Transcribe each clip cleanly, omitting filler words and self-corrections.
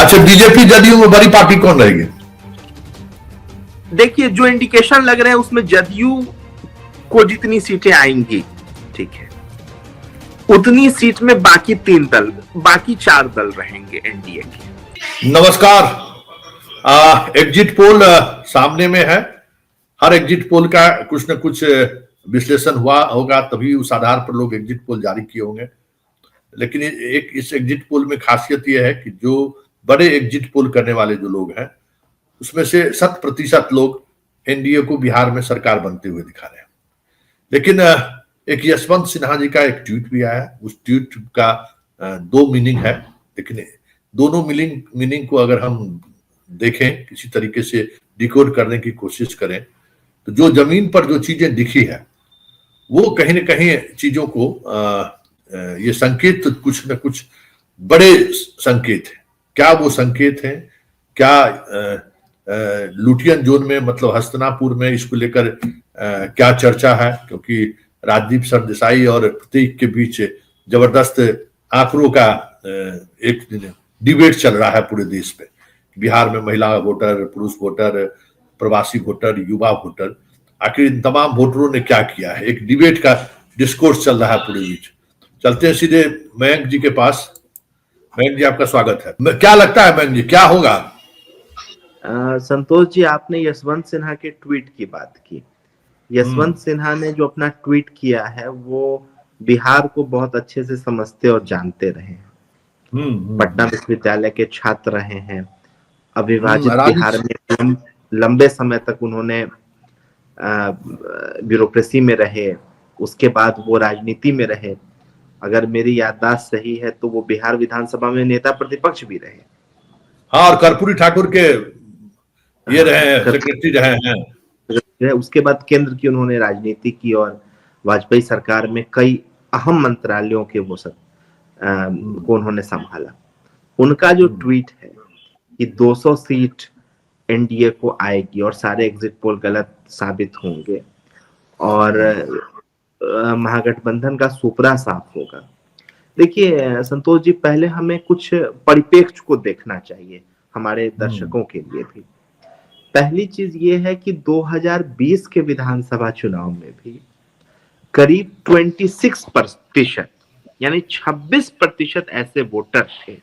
अच्छा, बीजेपी जदयू में बड़ी पार्टी कौन रहेगी? देखिए, जो इंडिकेशन लग रहे हैं उसमें जदयू को जितनी सीटें आएंगी, ठीक है, उतनी सीट में बाकी 3 दल, बाकी 4 दल रहेंगे एनडीए के। नमस्कार। एग्जिट पोल सामने में है। हर एग्जिट पोल का कुछ न कुछ विश्लेषण हुआ होगा, तभी उस आधार पर लोग एग्जिट पोल जारी किए होंगे। लेकिन एक इस एग्जिट पोल में खासियत यह है कि जो बड़े एग्जिट पोल करने वाले जो लोग हैं, उसमें से 100% लोग एनडीए को बिहार में सरकार बनते हुए दिखा रहे हैं। लेकिन एक यशवंत सिन्हा जी का एक ट्वीट भी आया। उस ट्वीट का 2 मीनिंग है, लेकिन दोनों मीनिंग को अगर हम देखें, किसी तरीके से डिकोड करने की कोशिश करें, तो जो जमीन पर जो चीजें दिखी है वो कहीं न कहीं चीजों को ये संकेत कुछ न कुछ बड़े संकेत है। क्या वो संकेत है? क्या लुटियन जोन में, मतलब हस्तिनापुर में इसको लेकर क्या चर्चा है? क्योंकि राजदीप सरदेसाई और प्रतीक के बीच जबरदस्त आंकड़ों का एक डिबेट चल रहा है पूरे देश पे। बिहार में महिला वोटर, पुरुष वोटर, प्रवासी वोटर, युवा वोटर, आखिर इन तमाम वोटरों ने क्या किया है? एक डिबेट का डिस्कोर्स चल रहा है पूरे बीच। चलते हैं सीधे मयंक जी के पास। मयंक जी, आपका स्वागत है। क्या लगता है मयंक जी, क्या होगा? संतोष जी, आपने यशवंत सिन्हा के ट्वीट की बात की। यशवंत सिन्हा ने जो अपना ट्वीट किया है वो बिहार को बहुत अच्छे से समझते और जानते रहे हैं। पटना विश्वविद्यालय के छात्र रहे हैं। अविभाजित बिहार में लंबे समय तक उन्होंने ब्यूरोक्रेसी में रहे, उसके बाद वो राजनीति में रहे। अगर मेरी याददाश्त सही है तो वो बिहार विधानसभा में नेता प्रतिपक्ष भी रहे। हाँ, और कर्पूरी ठाकुर के ये रहे हैं, सेक्रेटरी रहे हैं। उसके बाद केंद्र की उन्होंने राजनीति की और वाजपेयी सरकार में कई अहम मंत्रालयों के वो सब को उन्होंने संभाला। उनका जो ट्वीट है कि 200 सीट एनडीए को आएगी और सारे एग्जिट पोल गलत साबित होंगे और महागठबंधन का सुपड़ा साफ होगा। देखिए संतोष जी, पहले हमें कुछ परिप्रेक्ष्य को देखना चाहिए हमारे दर्शकों के लिए भी। पहली चीज ये है कि 2020 के विधानसभा चुनाव में भी करीब 26% यानी 26% ऐसे वोटर थे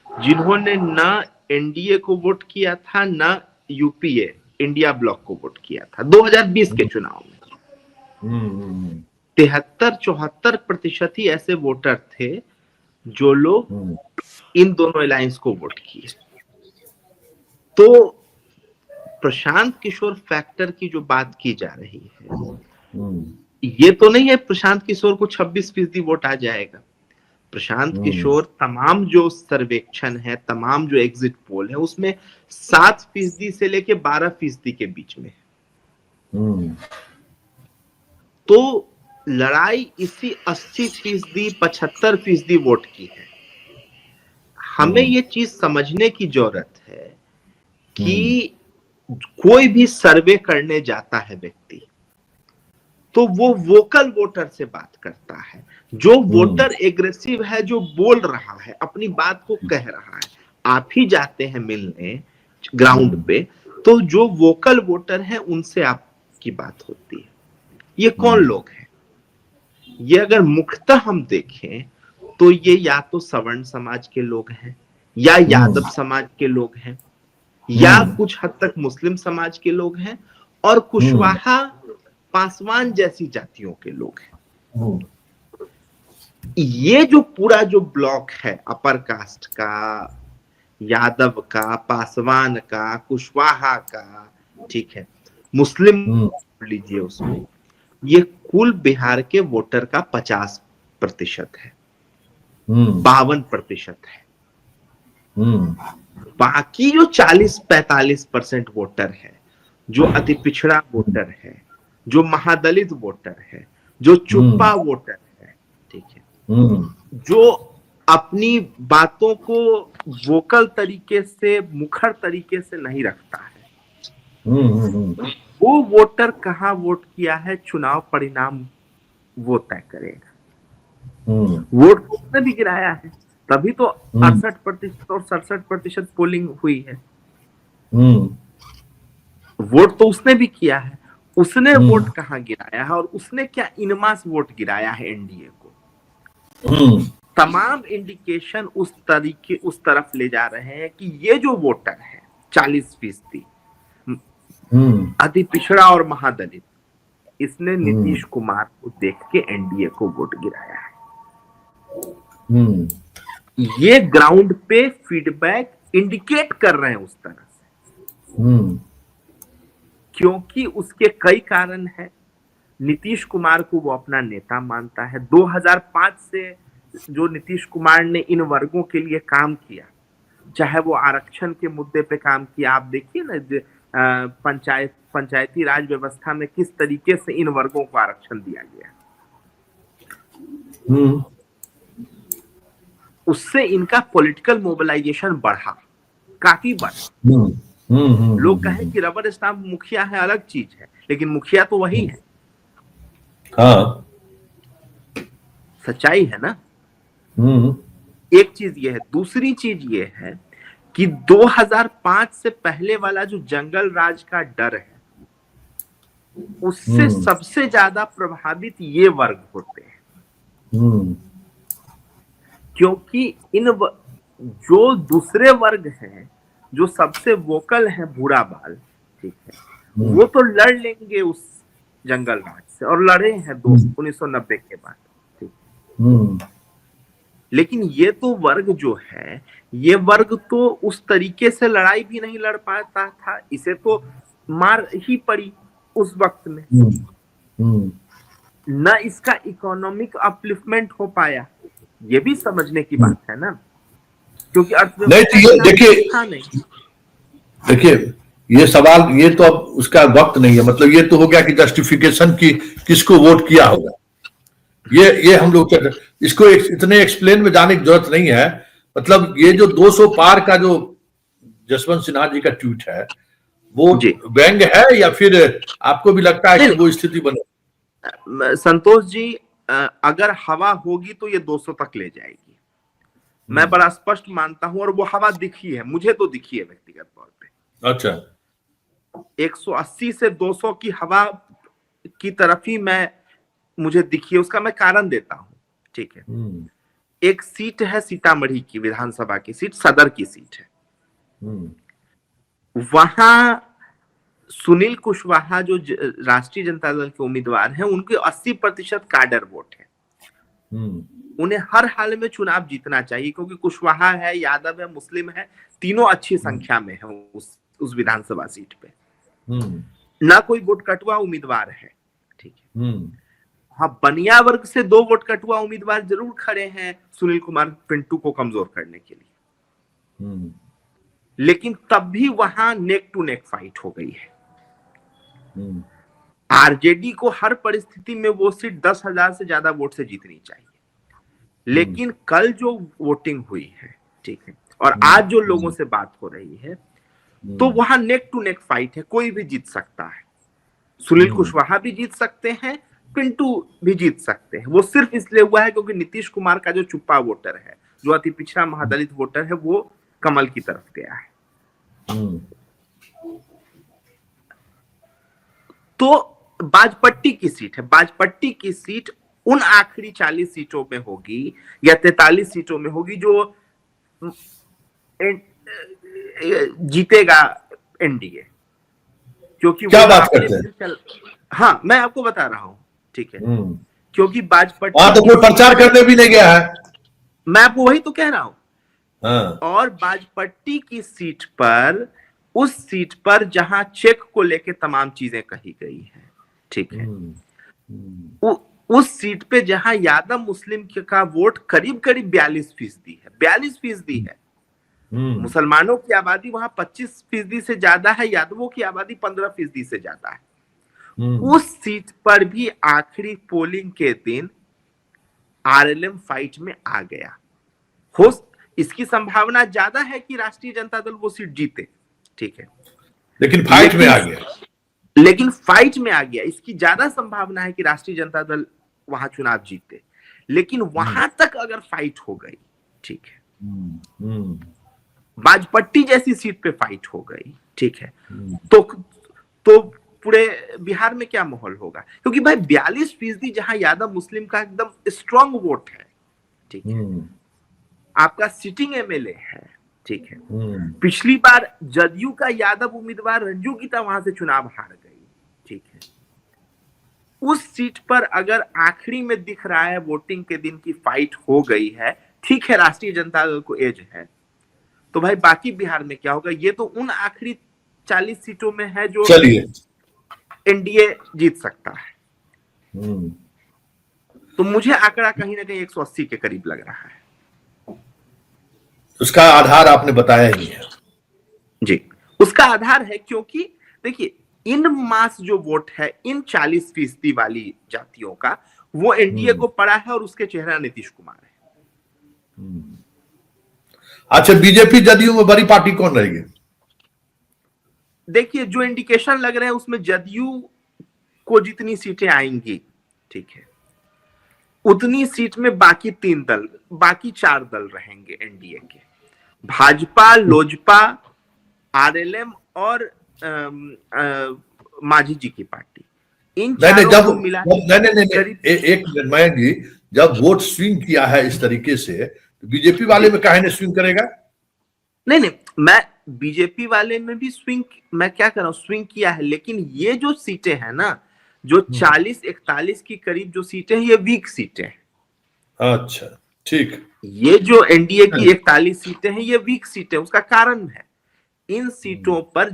जिन्होंने न एनडीए को वोट किया था, न यूपीए इंडिया ब्लॉक को वोट किया था 2020 के चुनाव में। 73-74% ही ऐसे वोटर थे जो लोग इन दोनों अलायंस को वोट किए। तो प्रशांत किशोर फैक्टर की जो बात की जा रही है, ये तो नहीं है प्रशांत किशोर को 26% वोट आ जाएगा। प्रशांत किशोर तमाम जो सर्वेक्षण है, तमाम जो एग्जिट पोल है, उसमें 7% से लेके 12% के बीच में है। तो लड़ाई इसी 80%, 75% वोट की है। हमें ये चीज समझने की जरूरत है कि कोई भी सर्वे करने जाता है व्यक्ति तो वो वोकल वोटर से बात करता है। जो वोटर एग्रेसिव है, जो बोल रहा है, अपनी बात को कह रहा है। आप ही जाते हैं मिलने ग्राउंड पे तो जो वोकल वोटर है उनसे आपकी बात होती है। ये कौन लोग हैं? ये अगर मुख्यतः हम देखें तो ये या तो सवर्ण समाज के लोग हैं, या यादव समाज के लोग हैं, या कुछ हद तक मुस्लिम समाज के लोग हैं, और कुशवाहा पासवान जैसी जातियों के लोग हैं। ये जो पूरा जो ब्लॉक है अपर कास्ट का, यादव का, पासवान का, कुशवाहा का, ठीक है, मुस्लिम लीजिए उसमें, ये कुल बिहार के वोटर का 50% है, 52% है। बाकी जो 40-45% वोटर है, जो अति पिछड़ा वोटर है, जो महादलित वोटर है, जो चुप्पा वोटर है, ठीक है, जो अपनी बातों को वोकल तरीके से, मुखर तरीके से नहीं रखता है, वो वोटर कहाँ वोट किया है चुनाव परिणाम वो तय करेगा। वोट उसने भी गिराया है, तभी तो 68% और 67% पोलिंग हुई है। वोट तो उसने भी किया है, उसने वोट कहाँ गिराया है और उसने क्या इनमास वोट गिराया है एनडीए को। तमाम इंडिकेशन उस तरफ ले जा रहे हैं कि ये जो वोटर है 40% अति पिछड़ा और महादलित, इसने नीतीश कुमार को देख के एनडीए को वोट गिराया है। ये ग्राउंड पे फीडबैक इंडिकेट कर रहे हैं उस तरह से, क्योंकि उसके कई कारण हैं। नीतीश कुमार को वो अपना नेता मानता है। 2005 से जो नीतीश कुमार ने इन वर्गों के लिए काम किया, चाहे वो आरक्षण के मुद्दे पे काम किया, आप देखिए ना पंचायती राज व्यवस्था में किस तरीके से इन वर्गों को आरक्षण दिया गया, उससे इनका पॉलिटिकल मोबिलाइजेशन बढ़ा, काफी बढ़ा। लोग कहें कि रबर स्टाम्प मुखिया है, अलग चीज है, लेकिन मुखिया तो वही है। हाँ, सच्चाई है ना। एक चीज ये है। दूसरी चीज ये है कि 2005 से पहले वाला जो जंगल राज का डर है, उससे सबसे ज्यादा प्रभावित ये वर्ग होते हैं, क्योंकि जो दूसरे वर्ग हैं, जो सबसे वोकल है, बूढ़ा बाल, ठीक है, वो तो लड़ लेंगे उस जंगल राज से, और लड़े हैं 1990 के बाद, ठीक। लेकिन ये तो वर्ग जो है, ये वर्ग तो उस तरीके से लड़ाई भी नहीं लड़ पाता था, इसे तो मार ही पड़ी उस वक्त में। न इसका इकोनॉमिक अपलिफ्टमेंट हो पाया, ये भी समझने की बात है ना, क्योंकि अर्थव्यवस्था देखिए ये सवाल, ये तो अब उसका वक्त नहीं है। मतलब ये तो हो गया कि जस्टिफिकेशन की किसको वोट किया होगा, ये हम लोग इसको इतने एक्सप्लेन में जाने की जरूरत नहीं है। मतलब ये जो 200 पार का जो जसवंत सिन्हा जी का ट्वीट है, वो व्यंग है या फिर आपको भी लगता है कि वो स्थिति बने? संतोष जी, अगर हवा होगी तो ये 200 तक ले जाएगी, मैं बड़ा स्पष्ट मानता हूं, और वो हवा दिखी है, मुझे तो दिखी है व्यक्तिगत तौर पे। अच्छा, 180 से 200 की हवा की तरफ ही मुझे दिखी है। उसका मैं कारण देता हूं, ठीक है। एक सीट है सीतामढ़ी की विधानसभा की सीट, सदर की सीट है। वहां सुनील कुशवाहा जो राष्ट्रीय जनता दल के उम्मीदवार हैं, उनके 80% काडर वोट है। उन्हें हर हाल में चुनाव जीतना चाहिए, क्योंकि कुशवाहा है, यादव है, मुस्लिम है, तीनों अच्छी संख्या में है उस विधानसभा सीट पे। ना कोई वोट कटुआ उम्मीदवार है, ठीक है। हाँ, बनिया वर्ग से 2 वोट कटुआ उम्मीदवार जरूर खड़े हैं सुनील कुमार पिंटू को कमजोर करने के लिए, लेकिन तब भी वहां नेक टू नेक फाइट हो गई है। आरजेडी को हर परिस्थिति में वो सीट 10,000 से ज्यादा वोट से जीतनी चाहिए, लेकिन कल जो वोटिंग हुई है, ठीक है, और आज जो लोगों से बात हो रही है, तो वहां नेक टू नेक फाइट है, कोई भी जीत सकता है। सुनील कुशवाहा भी जीत सकते हैं, पिंटू भी जीत सकते हैं। वो सिर्फ इसलिए हुआ है क्योंकि नीतीश कुमार का जो चुप्पा वोटर है, जो अति पिछड़ा महादलित वोटर है, वो कमल की तरफ गया है। तो बाजपट्टी की सीट है, बाजपट्टी की सीट उन आखिरी 40 सीटों में होगी या 43 सीटों में होगी जो जीतेगा एनडीए, क्योंकि क्या बात करते हैं? हाँ, मैं आपको बता रहा हूं, ठीक है, क्योंकि बाजपट्टी तो कोई प्रचार करने भी नहीं गया है, मैं आपको वही तो कह रहा हूं। और बाजपट्टी की सीट पर, उस सीट पर जहां चेक को लेके तमाम चीजें कही गई हैं, ठीक है, उस सीट पे जहां यादव मुस्लिम का वोट करीब करीब 42% है, 42% है। मुसलमानों की आबादी वहां 25% से ज्यादा है, यादवों की आबादी 15% से ज्यादा है। उस सीट पर भी आखिरी पोलिंग के दिन आरएलएम फाइट में आ गया। इसकी संभावना ज्यादा है कि राष्ट्रीय जनता दल वो सीट जीते, ठीक है, लेकिन फाइट में आ गया। लेकिन फाइट में आ गया, इसकी ज्यादा संभावना है कि राष्ट्रीय जनता दल वहां चुनाव जीते। लेकिन वहां तक अगर फाइट हो गई, ठीक है, हम्म, बाजपट्टी जैसी सीट पे फाइट हो गई, ठीक है, हम्म, तो पूरे बिहार में क्या माहौल होगा? क्योंकि भाई 42% जहां यादव मुस्लिम का एकदम स्ट्रांग वोट है, ठीक है, हम्म, आपका सिटिंग एमएलए है, ठीक है, हम्म, पिछली बार जदयू का यादव उम्मीदवार रंजू गीता वहां से चुनाव हार गई, ठीक है, उस सीट पर अगर आखिरी में दिख रहा है वोटिंग के दिन की फाइट हो गई है, ठीक है, राष्ट्रीय जनता दल को एज है, तो भाई बाकी बिहार में क्या होगा? ये तो उन आखिरी 40 सीटों में है जो चलिए, एनडीए जीत सकता है। हम्म, तो मुझे आंकड़ा कहीं ना कहीं 180 के करीब लग रहा है। उसका आधार आपने बताया ही है। जी, उसका आधार है क्योंकि देखिए, इन मास जो वोट है इन 40% वाली जातियों का, वो एनडीए को पड़ा है और उसके चेहरा नीतीश कुमार है। अच्छा, बीजेपी जदयू में बड़ी पार्टी कौन रहेगी? देखिए, जो इंडिकेशन लग रहे हैं उसमें जदयू को जितनी सीटें आएंगी, ठीक है, उतनी सीट में बाकी 3 दल, बाकी 4 दल रहेंगे एनडीए के, भाजपा, लोजपा, आरएलएम और मांझी जी की पार्टी। इन नहीं नहीं, चारों जब को मिला नहीं नहीं नहीं, करीब, एक मिनट मयंक जी, जब वोट स्विंग किया है इस तरीके से, तो बीजेपी वाले में काहे ने स्विंग करेगा? नहीं नहीं, मैं बीजेपी वाले में भी स्विंग, मैं क्या कर रहा हूं, स्विंग किया है, लेकिन ये जो सीटें हैं ना, जो 40-41 की करीब जो सीटें हैं, ये वीक सीटें हैं। अच्छा, ठीक। ये जो एनडीए की 41 सीटें हैं, ये वीक सीटें, उसका कारण है इन सीटों पर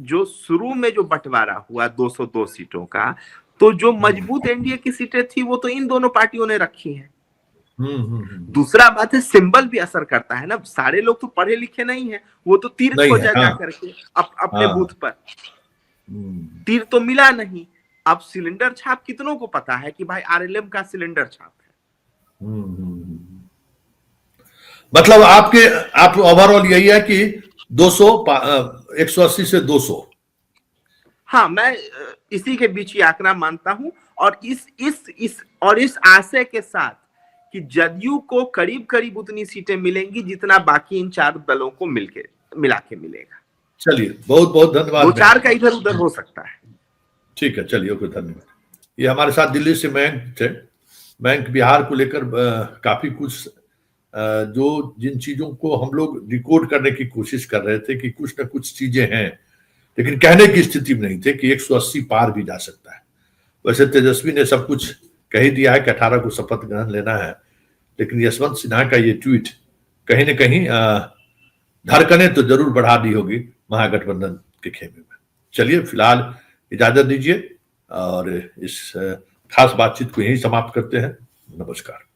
जो शुरू में जो बंटवारा हुआ 202 सीटों का, तो जो मजबूत एनडीए की सीटें थी वो तो इन दोनों पार्टियों ने रखी हैं। दूसरा बात है, सिंबल भी असर करता है ना, सारे लोग तो पढ़े लिखे नहीं है, वो तो तीर नहीं है, खोजा जा हाँ, करके अपने हाँ, बूथ पर, तीर तो मिला नहीं। अब सिलेंडर छाप कितनों को पता है कि भाई आरएलएम का सिलेंडर छाप है। मतलब आप ओवरऑल यही है कि 200, 180 से 200। हाँ, मैं इसी के बीच ही आंकड़ा मानता हूं, और इस आशय के साथ कि जदयू को करीब करीब उतनी सीटें मिलेंगी जितना बाकी इन 4 दलों को मिला के मिलेगा। चलिए, बहुत बहुत धन्यवाद। 2-4 का इधर उधर हो सकता है। ठीक है, चलिए, ओके, धन्यवाद। ये हमारे साथ दिल्ली से मयंक थे। मयंक बिहार को लेकर काफी कुछ जो जिन चीजों को हम लोग डिकोड करने की कोशिश कर रहे थे कि कुछ ना कुछ चीजें हैं, लेकिन कहने की स्थिति में नहीं थे कि 180 पार भी जा सकता है। वैसे तेजस्वी ने सब कुछ कह ही दिया है कि 18 को शपथ ग्रहण लेना है, लेकिन यशवंत सिन्हा का ये ट्वीट कहीं ना कहीं धड़कने तो जरूर बढ़ा दी होगी महागठबंधन के खेमे में। चलिए, फिलहाल इजाजत दीजिए और इस खास बातचीत को यहीं समाप्त करते हैं। नमस्कार।